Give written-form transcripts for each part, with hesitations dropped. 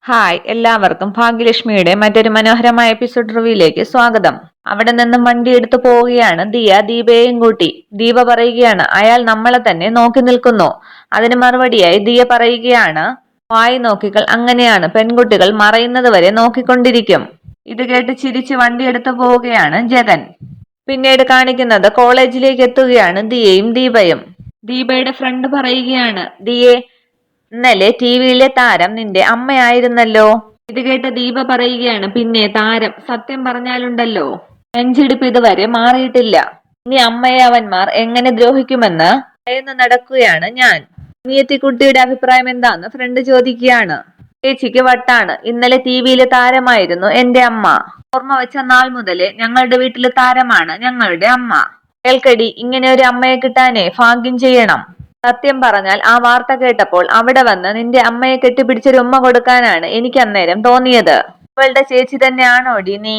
Hi, എല്ലാവർക്കും ഭാഗ്യലക്ഷ്മിയുടെ മറ്റൊരു മനോഹരമായ എപ്പിസോഡ് റിവ്യൂയിലേക്ക് സ്വാഗതം. അവിടെ നിന്നും വണ്ടി എടുത്തു പോവുകയാണ് ദിയ ദീപയെയും കൂട്ടി. ദീപ പറയുകയാണ്, അയാൾ നമ്മളെ തന്നെ നോക്കി നിൽക്കുന്നു. അതിന് മറുപടിയായി ദിയ പറയുകയാണ്, വായി നോക്കികൾ അങ്ങനെയാണ്, പെൺകുട്ടികൾ മറയുന്നത് വരെ നോക്കിക്കൊണ്ടിരിക്കും. ഇത് കേട്ട് ചിരിച്ച് വണ്ടി എടുത്തു പോവുകയാണ് ജഗൻ. പിന്നീട് കാണിക്കുന്നത് കോളേജിലേക്ക് എത്തുകയാണ് ദിയയും ദീപയും. ദീപയുടെ ഫ്രണ്ട് പറയുകയാണ്, ദിയെ, ഇന്നലെ ടിവിയിലെ താരം നിന്റെ അമ്മയായിരുന്നല്ലോ. ഇത് കേട്ട ദീപ പറയുകയാണ്, പിന്നെ താരം, സത്യം പറഞ്ഞാലുണ്ടല്ലോ നെഞ്ചിടിപ്പ് ഇതുവരെ മാറിയിട്ടില്ല. ഇനി അമ്മയെ അവന്മാർ എങ്ങനെ ദ്രോഹിക്കുമെന്ന് ഭയന്ന് നടക്കുകയാണ് ഞാൻ. കുട്ടിയുടെ അഭിപ്രായം എന്താന്ന് ഫ്രണ്ട് ചോദിക്കുകയാണ്. ചേച്ചിക്ക് വട്ടാണ്, ഇന്നലെ ടിവിയിലെ താരമായിരുന്നു എന്റെ അമ്മ. ഓർമ്മ വെച്ച നാൾ മുതലേ ഞങ്ങളുടെ വീട്ടിലെ താരമാണ് ഞങ്ങളുടെ അമ്മ. കേൾക്കടി, ഇങ്ങനെ ഒരു അമ്മയെ കിട്ടാനേ ഭാഗ്യം ചെയ്യണം. സത്യം പറഞ്ഞാൽ ആ വാർത്ത കേട്ടപ്പോൾ അവിടെ വന്ന് നിന്റെ അമ്മയെ കെട്ടിപ്പിടിച്ചൊരു ഉമ്മ കൊടുക്കാനാണ് എനിക്ക് അന്നേരം തോന്നിയത്. ഇവളുടെ ചേച്ചി തന്നെയാണോടി നീ?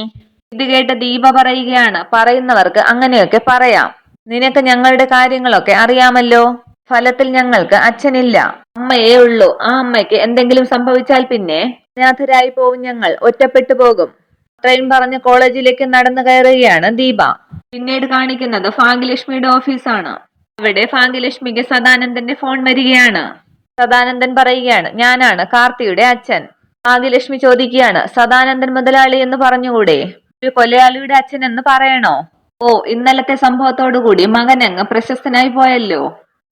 ഇത് കേട്ട ദീപ പറയുകയാണ്, പറയുന്നവർക്ക് അങ്ങനെയൊക്കെ പറയാം. നിനക്ക് ഞങ്ങളുടെ കാര്യങ്ങളൊക്കെ അറിയാമല്ലോ. ഫലത്തിൽ ഞങ്ങൾക്ക് അച്ഛനില്ല, അമ്മയേ ഉള്ളൂ. ആ അമ്മയ്ക്ക് എന്തെങ്കിലും സംഭവിച്ചാൽ പിന്നെ അനാഥരായി പോവും, ഞങ്ങൾ ഒറ്റപ്പെട്ടു പോകും. ട്രെയിൻ പറഞ്ഞ് കോളേജിലേക്ക് നടന്നു കയറുകയാണ് ദീപ. പിന്നീട് കാണിക്കുന്നത് ഭാഗ്യലക്ഷ്മിയുടെ ഓഫീസാണ്. അവിടെ ഭാഗ്യലക്ഷ്മിക്ക് സദാനന്ദന്റെ ഫോൺ വരികയാണ്. സദാനന്ദൻ പറയുകയാണ്, ഞാനാണ് കാർത്തിയുടെ അച്ഛൻ. ഭാഗ്യലക്ഷ്മി ചോദിക്കുകയാണ്, സദാനന്ദൻ മുതലാളി എന്ന് പറഞ്ഞുകൂടെ? ഒരു കൊലയാളിയുടെ അച്ഛൻ എന്ന് പറയണോ? ഓ, ഇന്നലത്തെ സംഭവത്തോടുകൂടി മകനങ്ങ് പ്രശസ്തനായി പോയല്ലോ,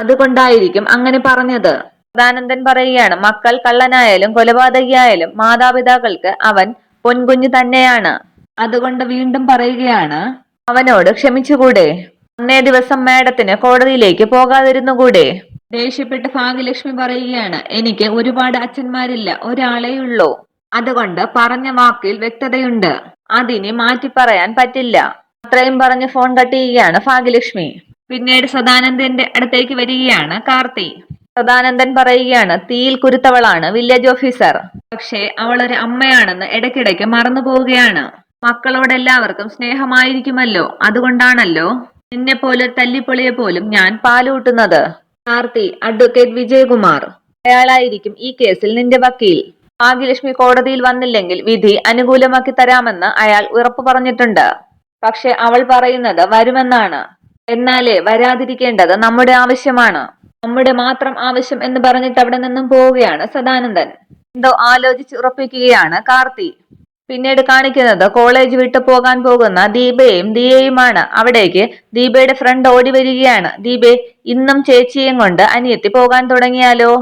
അതുകൊണ്ടായിരിക്കും അങ്ങനെ പറഞ്ഞത്. സദാനന്ദൻ പറയുകയാണ്, മക്കൾ കള്ളനായാലും കൊലപാതകിയായാലും മാതാപിതാക്കൾക്ക് അവൻ പൊൻകുഞ്ഞു തന്നെയാണ്. അതുകൊണ്ട് വീണ്ടും പറയുകയാണ്, അവനോട് ക്ഷമിച്ചുകൂടെ? അന്നേ ദിവസം മാഡത്തിന് കോടതിയിലേക്ക് പോകാതിരുന്നുകൂടെ? ദേഷ്യപ്പെട്ട് ഭാഗ്യലക്ഷ്മി പറയുകയാണ്, എനിക്ക് ഒരുപാട് അച്ഛന്മാരില്ല, ഒരാളേ ഉള്ളൂ. അതുകൊണ്ട് പറഞ്ഞ വാക്കിൽ വ്യക്തതയുണ്ട്, അതിനെ മാറ്റി പറയാൻ പറ്റില്ല. അത്രയും പറഞ്ഞ് ഫോൺ കട്ട് ചെയ്യുകയാണ് ഭാഗ്യലക്ഷ്മി. പിന്നീട് സദാനന്ദന്റെ അടുത്തേക്ക് വരികയാണ് കാർത്തി. സദാനന്ദൻ പറയുകയാണ്, തീയിൽ കുരുത്തവളാണ് വില്ലേജ് ഓഫീസർ, പക്ഷേ അവൾ ഒരു അമ്മയാണെന്ന് ഇടയ്ക്കിടയ്ക്ക് മറന്നു പോവുകയാണ്. മക്കളോടെല്ലാവർക്കും സ്നേഹമായിരിക്കുമല്ലോ, അതുകൊണ്ടാണല്ലോ നിന്നെ പോലെ തല്ലിപ്പൊളിയെ പോലും ഞാൻ പാലൂട്ടുന്നത്. കാർത്തി, അഡ്വക്കേറ്റ് വിജയകുമാർ, അയാളായിരിക്കും ഈ കേസിൽ നിന്റെ വക്കീൽ. ഭാഗ്യലക്ഷ്മി കോടതിയിൽ വന്നില്ലെങ്കിൽ വിധി അനുകൂലമാക്കി തരാമെന്ന് അയാൾ ഉറപ്പു പറഞ്ഞിട്ടുണ്ട്. പക്ഷെ അവൾ പറയുന്നത് വരുമെന്നാണ്. എന്നാലേ വരാതിരിക്കേണ്ടത് നമ്മുടെ ആവശ്യമാണ്, നമ്മുടെ മാത്രം ആവശ്യം എന്ന് പറഞ്ഞിട്ട് അവിടെ നിന്നും പോവുകയാണ് സദാനന്ദൻ. എന്തോ ആലോചിച്ച് ഉറപ്പിക്കുകയാണ് കാർത്തി. പിന്നീട് കാണിക്കുന്നത് കോളേജ് വിട്ടു പോകാൻ പോകുന്ന ദീപയും ദിയയുമാണ്. അവിടേക്ക് ദീപയുടെ ഫ്രണ്ട് ഓടി വരികയാണ്. ദീപെ, ഇന്നും ചേച്ചിയും കൊണ്ട് അനിയത്തി പോകാൻ തുടങ്ങിയാലോ?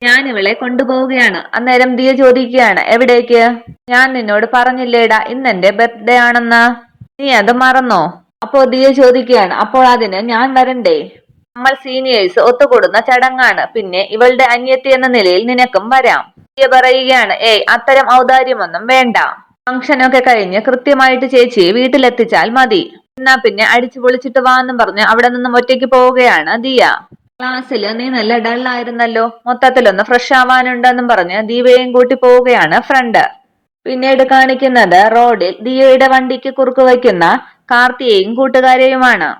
ഞാൻ ഇവളെ കൊണ്ടുപോവുകയാണ്. അന്നേരം ദിയ ചോദിക്കുകയാണ്, എവിടേക്ക്? ഞാൻ നിന്നോട് പറഞ്ഞില്ലേടാ ഇന്നെന്റെ ബർത്ത്ഡേ ആണെന്ന്, നീ അത് മറന്നോ? അപ്പോ ദിയ ചോദിക്കുകയാണ്, അപ്പോൾ അതിന് ഞാൻ വരണ്ടേ? നമ്മൾ സീനിയേഴ്സ് ഒത്തുകൂടുന്ന ചടങ്ങാണ്, പിന്നെ ഇവളുടെ അനിയത്തി എന്ന നിലയിൽ നിനക്കും വരാം. ദിയ പറയുകയാണ്, ഏയ്, അത്തരം ഔദാര്യമൊന്നും വേണ്ട. ഫംഗ്ഷനൊക്കെ കഴിഞ്ഞ് കൃത്യമായിട്ട് ചേച്ചിയെ വീട്ടിലെത്തിച്ചാൽ മതി. എന്നാ പിന്നെ അടിച്ചു പൊളിച്ചിട്ട് വാന്നും പറഞ്ഞ് അവിടെ നിന്നും ഒറ്റയ്ക്ക് പോവുകയാണ് ദിയ. ക്ലാസ്സില് നീ നല്ല ഡള്ളായിരുന്നല്ലോ, മൊത്തത്തിലൊന്ന് ഫ്രഷ് ആവാനുണ്ടെന്നും പറഞ്ഞ് ദീപയെയും കൂട്ടി പോവുകയാണ് ഫ്രണ്ട്. പിന്നീട് കാണിക്കുന്നത് റോഡിൽ ദിയയുടെ വണ്ടിക്ക് കുറുക്കു വയ്ക്കുന്ന കാർത്തിയെയും കൂട്ടുകാരെയുമാണ്.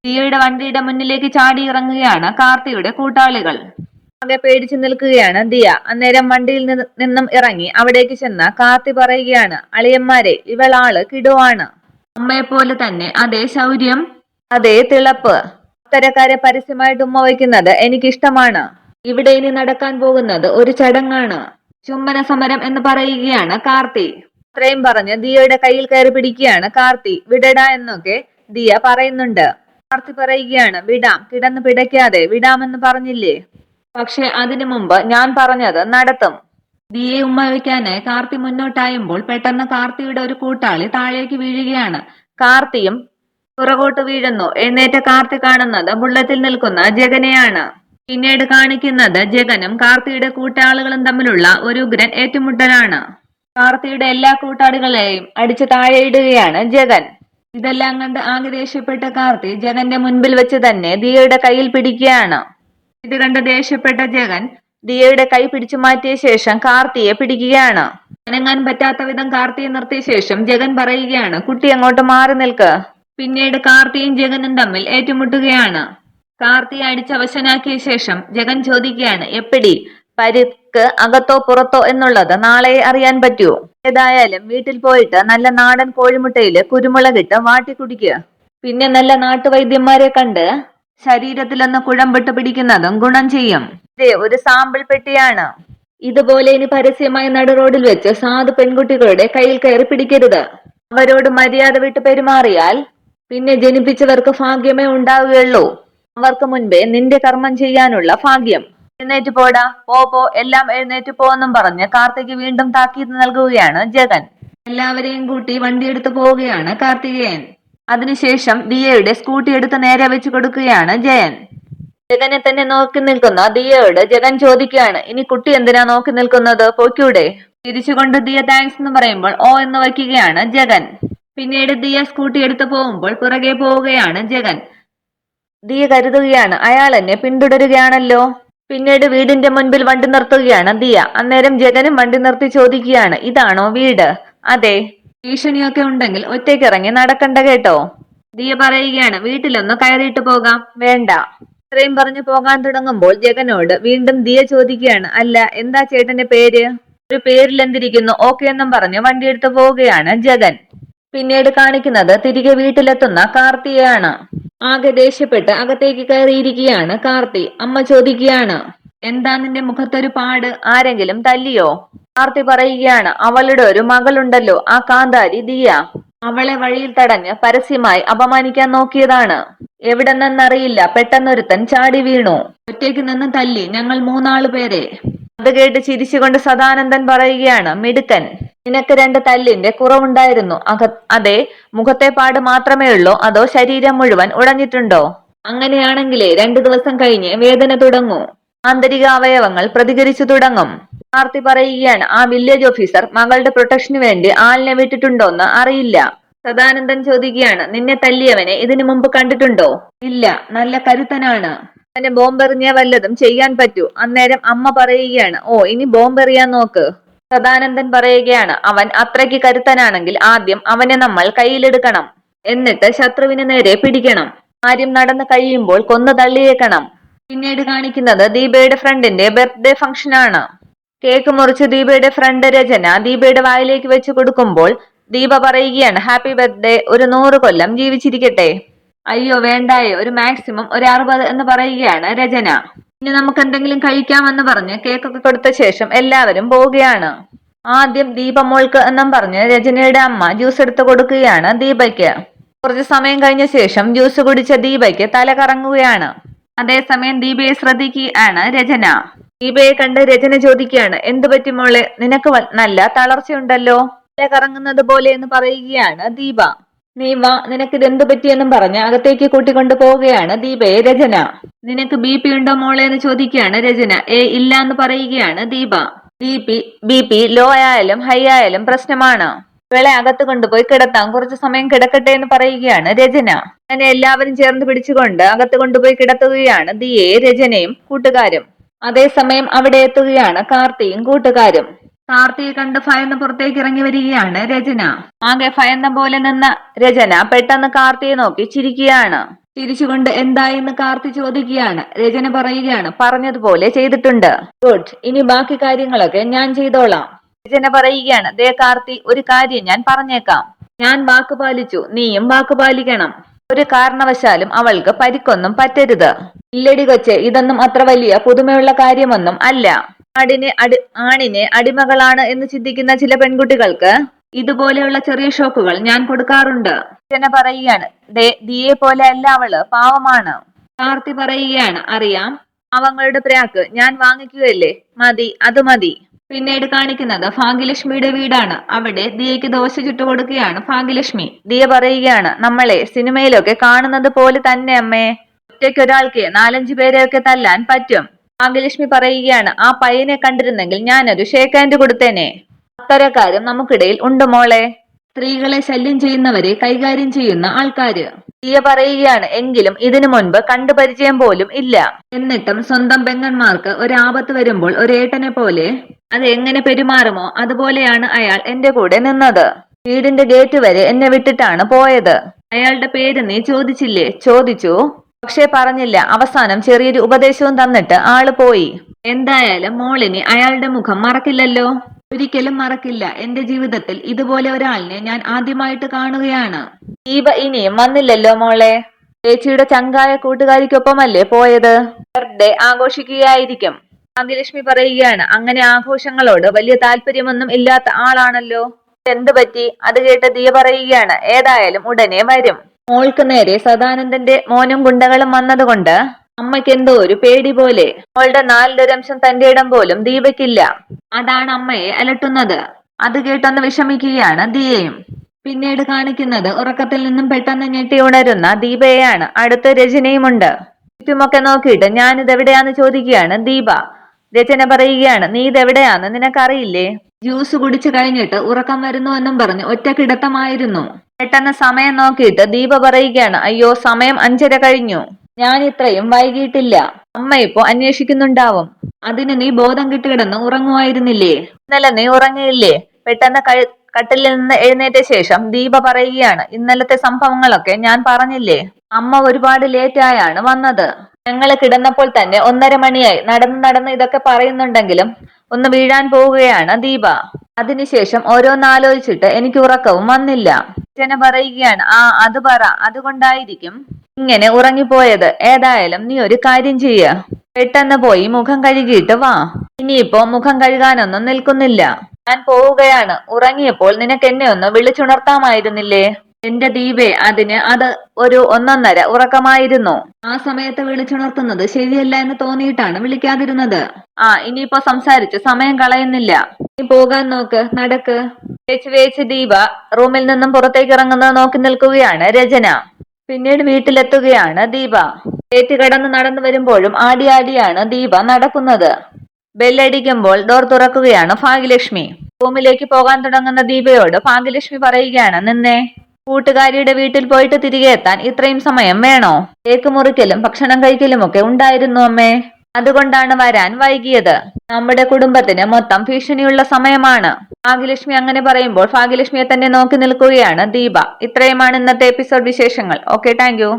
ദിയയുടെ വണ്ടിയുടെ മുന്നിലേക്ക് ചാടി ഇറങ്ങുകയാണ് കാർത്തിയുടെ കൂട്ടാളികൾ. ആകെ പേടിച്ചു നിൽക്കുകയാണ് ദിയ. അന്നേരം വണ്ടിയിൽ നിന്നും ഇറങ്ങി അവിടേക്ക് ചെന്ന കാർത്തി പറയുകയാണ്, അളിയന്മാരെ, ഇവളാള് കിടുവാണ്, അമ്മയെപ്പോലെ തന്നെ, അതേ ശൗര്യം, അതേ തിളപ്പ്. അത്തരക്കാരെ പരസ്യമായിട്ട് ഉമ്മ വയ്ക്കുന്നത് എനിക്കിഷ്ടമാണ്. ഇവിടെ ഇനി നടക്കാൻ പോകുന്നത് ഒരു ചടങ്ങാണ്, ചുംബന സമരം എന്ന് പറയുകയാണ് കാർത്തി. അത്രയും പറഞ്ഞ് ദിയയുടെ കയ്യിൽ കയറി പിടിക്കുകയാണ് കാർത്തി. വിടടാ എന്നൊക്കെ ദിയ പറയുന്നുണ്ട്. കാർത്തി പറയുകയാണ്, വിടാം, കിടന്ന് പിടയ്ക്കാതെ വിടാമെന്ന് പറഞ്ഞില്ലേ, പക്ഷെ അതിനു മുമ്പ് ഞാൻ പറഞ്ഞത് നടത്തും. ദിയെ ഉമ്മ വയ്ക്കാനായി കാർത്തി മുന്നോട്ടായുമ്പോൾ പെട്ടെന്ന് കാർത്തിയുടെ ഒരു കൂട്ടാളി താഴേക്ക് വീഴുകയാണ്. കാർത്തിയും പുറകോട്ട് വീഴുന്നു. എഴുന്നേറ്റ കാർത്തി കാണുന്നത് ബുള്ളറ്റിൽ നിൽക്കുന്ന ജഗനെയാണ്. പിന്നീട് കാണിക്കുന്നത് ജഗനും കാർത്തിയുടെ കൂട്ടാളികളും തമ്മിലുള്ള ഒരു ഉഗ്രൻ ഏറ്റുമുട്ടലാണ്. കാർത്തിയുടെ എല്ലാ കൂട്ടാളികളെയും അടിച്ചു താഴെയിടുകയാണ് ജഗൻ. ഇതെല്ലാം കണ്ട് ആകെ ദേഷ്യപ്പെട്ട കാർത്തി ജഗന്റെ മുൻപിൽ വെച്ച് തന്നെ ദിയയുടെ കയ്യിൽ പിടിക്കുകയാണ്. ഇത് കണ്ട് ദേഷ്യപ്പെട്ട ജഗൻ ദിയയുടെ കൈ പിടിച്ചു മാറ്റിയ ശേഷം കാർത്തിയെ പിടിക്കുകയാണ്. അനങ്ങാൻ പറ്റാത്ത വിധം കാർത്തിയെ നിർത്തിയ ശേഷം ജഗൻ പറയുകയാണ്, കുട്ടി അങ്ങോട്ട് മാറി നിൽക്ക്. പിന്നീട് കാർത്തിയും ജഗനും തമ്മിൽ ഏറ്റുമുട്ടുകയാണ്. കാർത്തിയെ അടിച്ചവശനാക്കിയ ശേഷം ജഗൻ ചോദിക്കുകയാണ്, എപ്പിടി, പരിക്ക് അകത്തോ പുറത്തോ എന്നുള്ളത് നാളെ അറിയാൻ പറ്റൂ. ഏതായാലും വീട്ടിൽ പോയിട്ട് നല്ല നാടൻ കോഴിമുട്ടയില് കുരുമുളകിട്ട് വാട്ടി കുടിക്കുക. പിന്നെ നല്ല നാട്ടുവൈദ്യന്മാരെ കണ്ട് ശരീരത്തിലൊന്ന് കുഴമ്പിട്ട് പിടിക്കുന്നതും ഗുണം ചെയ്യും. ഇതേ ഒരു സാമ്പിൾ പെട്ടിയാണ്. ഇതുപോലെ ഇനി പരസ്യമായി നടു റോഡിൽ വെച്ച് സാധു പെൺകുട്ടികളുടെ കയ്യിൽ കയറി പിടിക്കരുത്. അവരോട് മര്യാദ വിട്ട് പെരുമാറിയാൽ പിന്നെ ജനിപ്പിച്ചവർക്ക് ഭാഗ്യമേ ഉണ്ടാവുകയുള്ളൂ. അവർക്ക് മുൻപേ നിന്റെ കർമ്മം ചെയ്യാനുള്ള ഭാഗ്യം. എഴുന്നേറ്റ് പോടാ, പോ എല്ലാം എഴുന്നേറ്റ് പോന്നും പറഞ്ഞ് കാർത്തിക് വീണ്ടും താക്കീത് നൽകുകയാണ് ജഗൻ. എല്ലാവരെയും കൂട്ടി വണ്ടിയെടുത്ത് പോവുകയാണ് കാർത്തികേയൻ. അതിനുശേഷം ദിയയുടെ സ്കൂട്ടി എടുത്ത് നേരെ വെച്ച് കൊടുക്കുകയാണ് ജയൻ. ജഗനെ തന്നെ നോക്കി നിൽക്കുന്ന ദിയയോട് ജഗൻ ചോദിക്കുകയാണ്, ഇനി കുട്ടി എന്തിനാ നോക്കി നിൽക്കുന്നത്, പൊയ്ക്കൂടെ? തിരിച്ചുകൊണ്ട് ദിയ താങ്ക്സ് എന്ന് പറയുമ്പോൾ ഓ എന്ന് വയ്ക്കുകയാണ് ജഗൻ. പിന്നീട് ദിയ സ്കൂട്ടി എടുത്ത് പോകുമ്പോൾ പുറകെ പോവുകയാണ് ജഗൻ. ദിയ കരുതുകയാണ് അയാൾ എന്നെ പിന്തുടരുകയാണല്ലോ. പിന്നീട് വീടിന്റെ മുൻപിൽ വണ്ടി നിർത്തുകയാണ് ദിയ. അന്നേരം ജഗനും വണ്ടി നിർത്തി ചോദിക്കുകയാണ്, ഇതാണോ വീട്? അതെ. ഭീഷണിയൊക്കെ ഉണ്ടെങ്കിൽ ഒറ്റയ്ക്കിറങ്ങി നടക്കണ്ട കേട്ടോ. ദിയ പറയുകയാണ്, വീട്ടിലൊന്ന് കയറിയിട്ട് പോകാം. വേണ്ട. ഇത്രയും പറഞ്ഞു പോകാൻ തുടങ്ങുമ്പോൾ ജഗനോട് വീണ്ടും ദിയ ചോദിക്കുകയാണ്, അല്ല എന്താ ചേട്ടന്റെ പേര്? ഒരു പേരിൽ എന്തിരിക്കുന്നു, ഓക്കെ എന്നും പറഞ്ഞ് വണ്ടിയെടുത്ത് പോവുകയാണ് ജഗൻ. പിന്നീട് കാണിക്കുന്നത് തിരികെ വീട്ടിലെത്തുന്ന കാർത്തിയാണ്. ആകെ ദേഷ്യപ്പെട്ട് അകത്തേക്ക് കയറിയിരിക്കുകയാണ് കാർത്തി. അമ്മ ചോദിക്കുകയാണ്, എന്താ നിന്റെ മുഖത്തൊരു പാട്, ആരെങ്കിലും തല്ലിയോ? കാർത്തി പറയുകയാണ്, അവളുടെ ഒരു മകളുണ്ടല്ലോ, ആ കാന്താരി ദിയ. അവളെ വഴിയിൽ തടഞ്ഞ് പരസ്യമായി അപമാനിക്കാൻ നോക്കിയതാണ്. എവിടെ നിന്നറിയില്ല, പെട്ടെന്നൊരുത്തൻ ചാടി വീണു. ഒറ്റയ്ക്ക് നിന്ന് തല്ലി ഞങ്ങൾ 3 പേരെ. അത് കേട്ട് ചിരിച്ചുകൊണ്ട് സദാനന്ദൻ പറയുകയാണ്, മിടുക്കൻ. നിനക്ക് 2 തല്ലിന്റെ കുറവുണ്ടായിരുന്നു. അതെ, മുഖത്തെ പാട് മാത്രമേ ഉള്ളൂ, അതോ ശരീരം മുഴുവൻ ഉടഞ്ഞിട്ടുണ്ടോ? അങ്ങനെയാണെങ്കിലേ 2 ദിവസം കഴിഞ്ഞ് വേദന തുടങ്ങൂ. ആന്തരിക അവയവങ്ങൾ പ്രതികരിച്ചു തുടങ്ങും. കാർത്തി പറയുകയാണ്, ആ വില്ലേജ് ഓഫീസർ മകളുടെ പ്രൊട്ടക്ഷന് വേണ്ടി ആളിനെ വിട്ടിട്ടുണ്ടോന്ന് അറിയില്ല. സദാനന്ദൻ ചോദിക്കുകയാണ്, നിന്നെ തല്ലിയവനെ ഇതിനു മുമ്പ് കണ്ടിട്ടുണ്ടോ? ഇല്ല, നല്ല കരുത്തനാണ്. അവന് ബോംബെറിഞ്ഞ വല്ലതും ചെയ്യാൻ പറ്റൂ. അന്നേരം അമ്മ പറയുകയാണ്, ഓ ഇനി ബോംബെറിയാൻ നോക്ക്. സദാനന്ദൻ പറയുകയാണ്, അവൻ അത്രയ്ക്ക് കരുത്തനാണെങ്കിൽ ആദ്യം അവനെ നമ്മൾ കയ്യിലെടുക്കണം. എന്നിട്ട് ശത്രുവിന് നേരെ പിടിക്കണം. കാര്യം നടന്നു കഴിയുമ്പോൾ കൊന്നു തള്ളിയേക്കണം. പിന്നീട് കാണിക്കുന്നത് ദീപയുടെ ഫ്രണ്ടിന്റെ ബർത്ത്ഡേ ഫംഗ്ഷൻ ആണ്. കേക്ക് മുറിച്ച് ദീപയുടെ ഫ്രണ്ട് രചന ദീപയുടെ വായിലേക്ക് വെച്ച് കൊടുക്കുമ്പോൾ ദീപ പറയുകയാണ്, ഹാപ്പി ബർത്ത്ഡേ, ഒരു 100 കൊല്ലം ജീവിച്ചിരിക്കട്ടെ. അയ്യോ വേണ്ടായോ, ഒരു മാക്സിമം ഒരു 60 എന്ന് പറയുകയാണ് രചന. ഇനി നമുക്ക് എന്തെങ്കിലും കഴിക്കാമെന്ന് പറഞ്ഞ് കേക്കൊക്കെ കൊടുത്ത ശേഷം എല്ലാവരും പോവുകയാണ്. ആദ്യം ദീപ മോൾക്ക് എന്നും പറഞ്ഞ് രചനയുടെ അമ്മ ജ്യൂസ് എടുത്ത് കൊടുക്കുകയാണ് ദീപയ്ക്ക്. കുറച്ചു സമയം കഴിഞ്ഞ ശേഷം ജ്യൂസ് കുടിച്ച ദീപയ്ക്ക് തല കറങ്ങുകയാണ്. അതേസമയം ദീപയെ ശ്രദ്ധിക്കുകയാണ് രചന. ദീപയെ കണ്ട് രചന ചോദിക്കുകയാണ്, എന്തു പറ്റി മോളെ, നിനക്ക് നല്ല തളർച്ചയുണ്ടല്ലോ, തല കറങ്ങുന്നത് പോലെ എന്ന് പറയുകയാണ് ദീപ. നീ വാ, നിനക്ക് ഇതെന്തു പറ്റിയെന്നും പറഞ്ഞ് അകത്തേക്ക് കൂട്ടിക്കൊണ്ടു പോവുകയാണ് ദീപയെ രചന. നിനക്ക് BP ഉണ്ടോ മോളെ എന്ന് ചോദിക്കുകയാണ് രചന. ഇല്ല എന്ന് പറയുകയാണ് ദീപ. BP ലോ ആയാലും ഹൈ ആയാലും പ്രശ്നമാണ്. ഇവളെ അകത്ത് കൊണ്ടുപോയി കിടത്താം, കുറച്ചു സമയം കിടക്കട്ടെ എന്ന് പറയുകയാണ് രചന. അങ്ങനെ എല്ലാവരും ചേർന്ന് പിടിച്ചുകൊണ്ട് അകത്ത് കൊണ്ടുപോയി കിടത്തുകയാണ് ദിയെ, രചനയും കൂട്ടുകാരും. അതേസമയം അവിടെ എത്തുകയാണ് കാർത്തിയും കൂട്ടുകാരും. കാർത്തിയെ കണ്ട് ഭയന്ന് പുറത്തേക്ക് ഇറങ്ങി വരികയാണ് രചന. ആകെ ഭയന്ന പോലെ നിന്ന രചന പെട്ടെന്ന് കാർത്തിയെ നോക്കി ചിരിക്കുകയാണ്. ചിരിച്ചുകൊണ്ട് എന്തായെന്ന് കാർത്തി ചോദിക്കുകയാണ്. രചന പറയുകയാണ്, പറഞ്ഞതുപോലെ ചെയ്തിട്ടുണ്ട്. ഗുഡ്, ഇനി ബാക്കി കാര്യങ്ങളൊക്കെ ഞാൻ ചെയ്തോളാം. രചന പറയുകയാണ്, ദേ കാർത്തി, ഒരു കാര്യം ഞാൻ പറഞ്ഞേക്കാം. ഞാൻ വാക്ക് പാലിച്ചു, നീയും വാക്ക് പാലിക്കണം. ഒരു കാരണവശാലും അവൾക്ക് പരിക്കൊന്നും പറ്റരുത്. ഇല്ലടി കൊച്ചെ, ഇതൊന്നും അത്ര വലിയ പുതുമയുള്ള കാര്യമൊന്നും അല്ല. ആണിനെ അടിമകളാണ് എന്ന് ചിന്തിക്കുന്ന ചില പെൺകുട്ടികൾക്ക് ഇതുപോലെയുള്ള ചെറിയ ഷോക്കുകൾ ഞാൻ കൊടുക്കാറുണ്ട്. രചന പറയുകയാണ്, ദിയെ പോലെ അല്ല അവള്, പാവമാണ്. കാർത്തി പറയുകയാണ്, അറിയാം, അവങ്ങളുടെ പ്രാക്ക് ഞാൻ വാങ്ങിക്കുകയല്ലേ, മതി, അത് മതി. പിന്നീട് കാണിക്കുന്നത് ഭാഗ്യലക്ഷ്മിയുടെ വീടാണ്. അവിടെ ദിയയ്ക്ക് ദോശ ചുട്ടുകൊടുക്കുകയാണ് ഭാഗ്യലക്ഷ്മി. ദിയ പറയുകയാണ്, നമ്മളെ സിനിമയിലൊക്കെ കാണുന്നത് പോലെ തന്നെ അമ്മേ, ഒറ്റയ്ക്കൊരാൾക്ക് 4-5 പേരെയൊക്കെ തല്ലാൻ പറ്റും. ഭാഗ്യലക്ഷ്മി പറയുകയാണ്, ആ പയ്യനെ കണ്ടിരുന്നെങ്കിൽ ഞാനൊരു ഷേക്ക് ഹാൻഡ് കൊടുത്തേനെ. അത്തരക്കാരും നമുക്കിടയിൽ ഉണ്ട് മോളെ, സ്ത്രീകളെ ശല്യം ചെയ്യുന്നവരെ കൈകാര്യം ചെയ്യുന്ന ആൾക്കാര്. ദിയ പറയുകയാണ്, എങ്കിലും ഇതിനു മുൻപ് കണ്ടുപരിചയം പോലും ഇല്ല. എന്നിട്ടും സ്വന്തം പെങ്ങന്മാർക്ക് ഒരാപത്ത് വരുമ്പോൾ ഒരേട്ടനെ പോലെ അത് എങ്ങനെ പെരുമാറുമോ അതുപോലെയാണ് അയാൾ എന്റെ കൂടെ നിന്നത്. വീടിന്റെ ഗേറ്റ് വരെ എന്നെ വിട്ടിട്ടാണ് പോയത്. അയാളുടെ പേര് നീ ചോദിച്ചില്ലേ? ചോദിച്ചു. പക്ഷേ പറഞ്ഞില്ല. അവസാനം ചെറിയൊരു ഉപദേശവും തന്നിട്ട് ആള് പോയി. എന്തായാലും മോളിനി അയാളുടെ മുഖം മറക്കില്ലല്ലോ. ഒരിക്കലും മറക്കില്ല. എന്റെ ജീവിതത്തിൽ ഇതുപോലെ ഒരാളിനെ ഞാൻ ആദ്യമായിട്ട് കാണുകയാണ്. ദീപ ഇനിയും വന്നില്ലല്ലോ മോളെ. ചേച്ചിയുടെ ചങ്കായ കൂട്ടുകാരിക്കൊപ്പമല്ലേ പോയത്? ബർത്ത്ഡേ ആഘോഷിക്കുകയായിരിക്കും. ഭാഗ്യലക്ഷ്മി പറയുകയാണ്. അങ്ങനെ ആഘോഷങ്ങളോട് വലിയ താല്പര്യമൊന്നും ഇല്ലാത്ത ആളാണല്ലോ. എന്ത് പറ്റി? അത് കേട്ട് ദിയ പറയുകയാണ്. ഏതായാലും ഉടനെ വരും. മോൾക്ക് നേരെ സദാനന്ദന്റെ മോനും ഗുണ്ടകളും വന്നതുകൊണ്ട് അമ്മയ്ക്ക് എന്തോ ഒരു പേടി പോലെ. മോളുടെ 4.5 തന്റെ ഇടം പോലും ദീപയ്ക്കില്ല. അതാണ് അമ്മയെ അലട്ടുന്നത്. അത് കേട്ടൊന്ന് വിഷമിക്കുകയാണ് ദിയയും. പിന്നീട് കാണിക്കുന്നത് ഉറക്കത്തിൽ നിന്നും പെട്ടെന്ന് ഞെട്ടി ഉണരുന്ന ദീപയെയാണ്. അടുത്ത് രചനയുമുണ്ട്. ചുറ്റുമൊക്കെ നോക്കിയിട്ട് ഞാനിതെവിടെയാന്ന് ചോദിക്കുകയാണ് ദീപ. രചന പറയുകയാണ്. നീ ഇതെവിടെയാന്ന് നിനക്കറിയില്ലേ? ജ്യൂസ് കുടിച്ചു കഴിഞ്ഞിട്ട് ഉറക്കം വരുന്നു എന്നും പറഞ്ഞ് ഒറ്റ കിടത്തമായിരുന്നു. പെട്ടെന്ന് സമയം നോക്കിയിട്ട് ദീപ പറയുകയാണ്. അയ്യോ, സമയം 5:30 കഴിഞ്ഞു. ഞാൻ ഇത്രയും വൈകിട്ടില്ല. അമ്മ ഇപ്പോ അന്വേഷിക്കുന്നുണ്ടാവും. അതിന് നീ ബോധം കിട്ടി കിടന്ന് ഉറങ്ങുമായിരുന്നില്ലേ? ഇന്നലെ നീ ഉറങ്ങിയില്ലേ? പെട്ടെന്ന് കട്ടിലിൽ നിന്ന് എഴുന്നേറ്റ ശേഷം ദീപ പറയുകയാണ്. ഇന്നലത്തെ സംഭവങ്ങളൊക്കെ ഞാൻ പറഞ്ഞില്ലേ? അമ്മ ഒരുപാട് ലേറ്റായാണ് വന്നത്. ഞങ്ങള് കിടന്നപ്പോൾ തന്നെ 1:30 മണിയായി. നടന്ന് ഇതൊക്കെ പറയുന്നുണ്ടെങ്കിലും ഒന്ന് വീഴാൻ പോവുകയാണ് ദീപ. അതിനുശേഷം ഓരോന്നാലോചിച്ചിട്ട് എനിക്ക് ഉറക്കവും വന്നില്ല. ജന പറയുകയാണ്. അത് പറ. അതുകൊണ്ടായിരിക്കും ഇങ്ങനെ ഉറങ്ങിപ്പോയത്. ഏതായാലും നീ ഒരു കാര്യം ചെയ്യ. പെട്ടെന്ന് പോയി മുഖം കഴുകിയിട്ട് വാ. ഇനിയിപ്പോ മുഖം കഴുകാനൊന്നും നിൽക്കുന്നില്ല. ഞാൻ പോവുകയാണ്. ഉറങ്ങിയപ്പോൾ നിനക്ക് എന്നെ ഒന്ന് വിളിച്ചുണർത്താമായിരുന്നില്ലേ? എന്റെ ദീപേ, അത് ഒരു 1:30 ഉറക്കമായിരുന്നു. ആ സമയത്ത് വിളിച്ചുണർത്തുന്നത് ശരിയല്ല എന്ന് തോന്നിയിട്ടാണ് വിളിക്കാതിരുന്നത്. ഇനിയിപ്പോ സംസാരിച്ച് സമയം കളയുന്നില്ല. നീ പോകാൻ നോക്ക്. നടക്ക്. വേച്ച് ദീപ റൂമിൽ നിന്നും പുറത്തേക്ക് ഇറങ്ങുന്നത് നോക്കി നിൽക്കുകയാണ് രചന. പിന്നീട് വീട്ടിലെത്തുകയാണ് ദീപ. ചേച്ചി കടന്ന് നടന്നു വരുമ്പോഴും ആടിയാണ് ദീപ നടക്കുന്നത്. ബെല്ലടിക്കുമ്പോൾ ഡോർ തുറക്കുകയാണ് ഭാഗ്യലക്ഷ്മി. റൂമിലേക്ക് പോകാൻ തുടങ്ങുന്ന ദീപയോട് ഭാഗ്യലക്ഷ്മി പറയുകയാണ്. നിന്നെ. കൂട്ടുകാരിയുടെ വീട്ടിൽ പോയിട്ട് തിരികെ എത്താൻ ഇത്രയും സമയം വേണോ? കേക്ക് മുറിക്കലും ഭക്ഷണം കഴിക്കലുമൊക്കെ ഉണ്ടായിരുന്നു അമ്മേ. അതുകൊണ്ടാണ് വരാൻ വൈകിയത്. നമ്മുടെ കുടുംബത്തിന് മൊത്തം ഭീഷണിയുള്ള സമയമാണ്. ഭാഗ്യലക്ഷ്മി അങ്ങനെ പറയുമ്പോൾ ഭാഗ്യലക്ഷ്മിയെ തന്നെ നോക്കി നിൽക്കുകയാണ് ദീപ. ഇത്രയുമാണ് ഇന്നത്തെ എപ്പിസോഡ് വിശേഷങ്ങൾ. Okay, thank you.